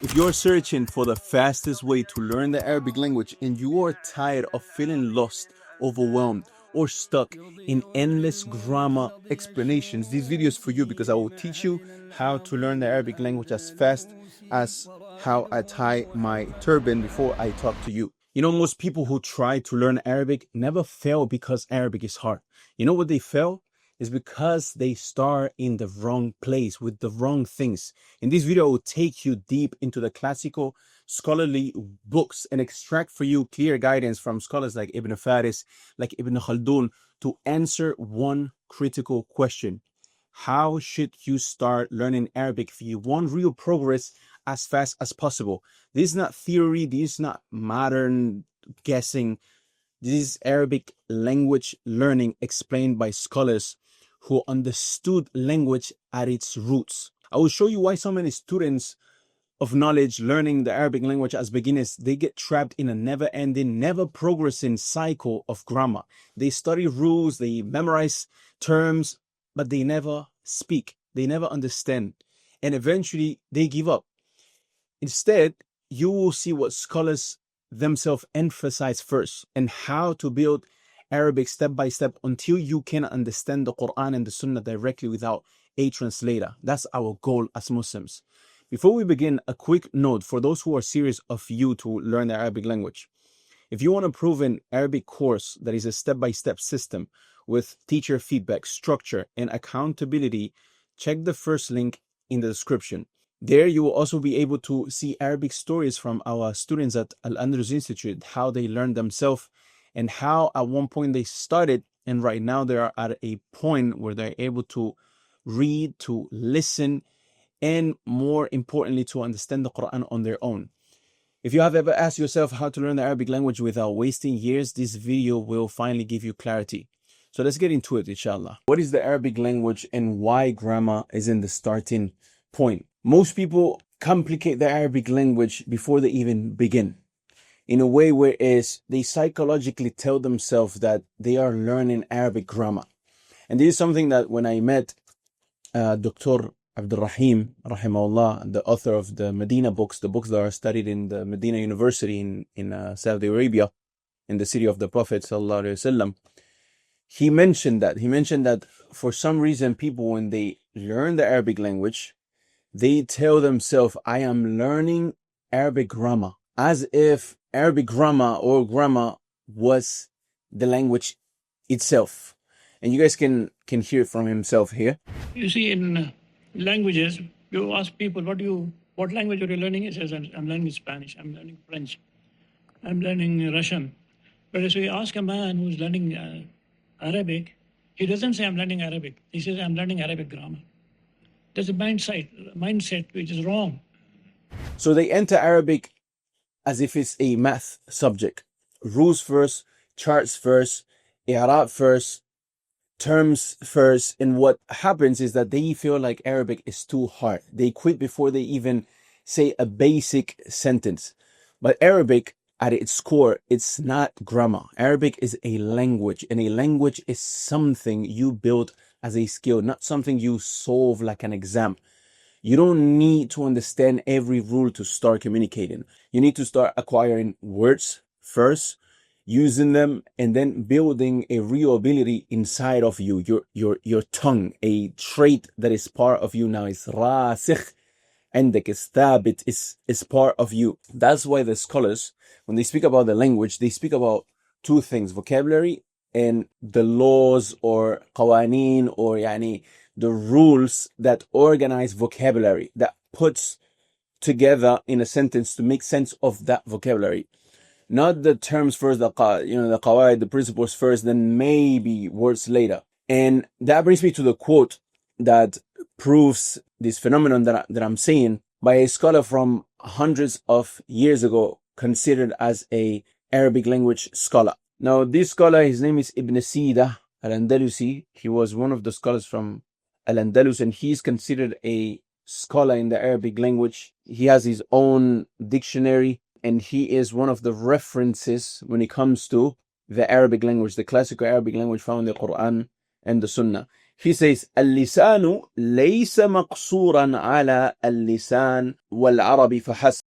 If you're searching for the fastest way to learn the Arabic language and you are tired of feeling lost, overwhelmed, or stuck in endless grammar explanations, this video is for you because I will teach you how to learn the Arabic language as fast as how I tie my turban before I talk to you. You know, most people who try to learn Arabic never fail because Arabic is hard. You know what they fail? Is because they start in the wrong place with the wrong things. In this video, I will take you deep into the classical scholarly books and extract for you clear guidance from scholars like Ibn Faris, like Ibn Khaldun, to answer one critical question. How should you start learning Arabic if you want real progress as fast as possible? This is not theory, this is not modern guessing. This is Arabic language learning explained by scholars who understood language at its roots. I will show you why so many students of knowledge learning the Arabic language as beginners, they get trapped in a never-ending, never-progressing cycle of grammar. They study rules, they memorize terms, but they never speak, they never understand, and eventually they give up. Instead, you will see what scholars themselves emphasize first and how to build Arabic step by step until you can understand the Quran and the Sunnah directly without a translator. That's our goal as Muslims. Before we begin, a quick note for those who are serious of you to learn the Arabic language. If you want a proven Arabic course that is a step-by-step system with teacher feedback, structure, and accountability, check the first link in the description. There you will also be able to see Arabic stories from our students at Al-Andalus Institute, how they learned themselves and how at one point they started and right now they are at a point where they're able to read, to listen, and more importantly, to understand the Quran on their own. If you have ever asked yourself how to learn the Arabic language without wasting years, this video will finally give you clarity. So let's get into it, inshallah. What is the Arabic language and why grammar is in the starting point? Most people complicate the Arabic language before they even begin, in a way whereas they psychologically tell themselves that they are learning Arabic grammar. And this is something that when I met Dr. Abdul Rahim, rahimahullah, the author of the Medina books, the books that are studied in the Medina University in Saudi Arabia, in the city of the Prophet sallallahu alaihi wasallam, he mentioned that for some reason people, when they learn the Arabic language, they tell themselves, I am learning Arabic grammar, as if Arabic grammar or grammar was the language itself. And you guys can hear it from himself here. You see, in languages, you ask people, what language are you learning? He says, I'm learning Spanish, I'm learning French, I'm learning Russian. But if you ask a man who's learning Arabic, he doesn't say, I'm learning Arabic. He says, I'm learning Arabic grammar. There's a mindset which is wrong. So they enter Arabic as if it's a math subject. Rules first, charts first, i'rab first, terms first. And what happens is that they feel like Arabic is too hard. They quit before they even say a basic sentence. But Arabic, at its core, it's not grammar. Arabic is a language, and a language is something you build as a skill, not something you solve like an exam. You don't need to understand every rule to start communicating. You need to start acquiring words first, using them, and then building a real ability inside of you, your tongue, a trait that is part of you now. Is rasikh عندك, is thabit, is part of you. That's why the scholars, when they speak about the language, they speak about two things: vocabulary and the laws or qawaneen, or yani the rules that organize vocabulary, that puts together in a sentence to make sense of that vocabulary. Not the terms first, the qawaid, the principles first, then maybe words later. And that brings me to the quote that proves this phenomenon that I'm saying, by a scholar from hundreds of years ago, considered as a Arabic language scholar. Now, this scholar, his name is Ibn Sida al-Andalusi. He was one of the scholars from Al-Andalus, and he's considered a scholar in the Arabic language. He has his own dictionary, and he is one of the references when it comes to the Arabic language, the classical Arabic language found in the Quran and the Sunnah. He says اللسان ليس مقصورا على اللسان والعربي فحسب.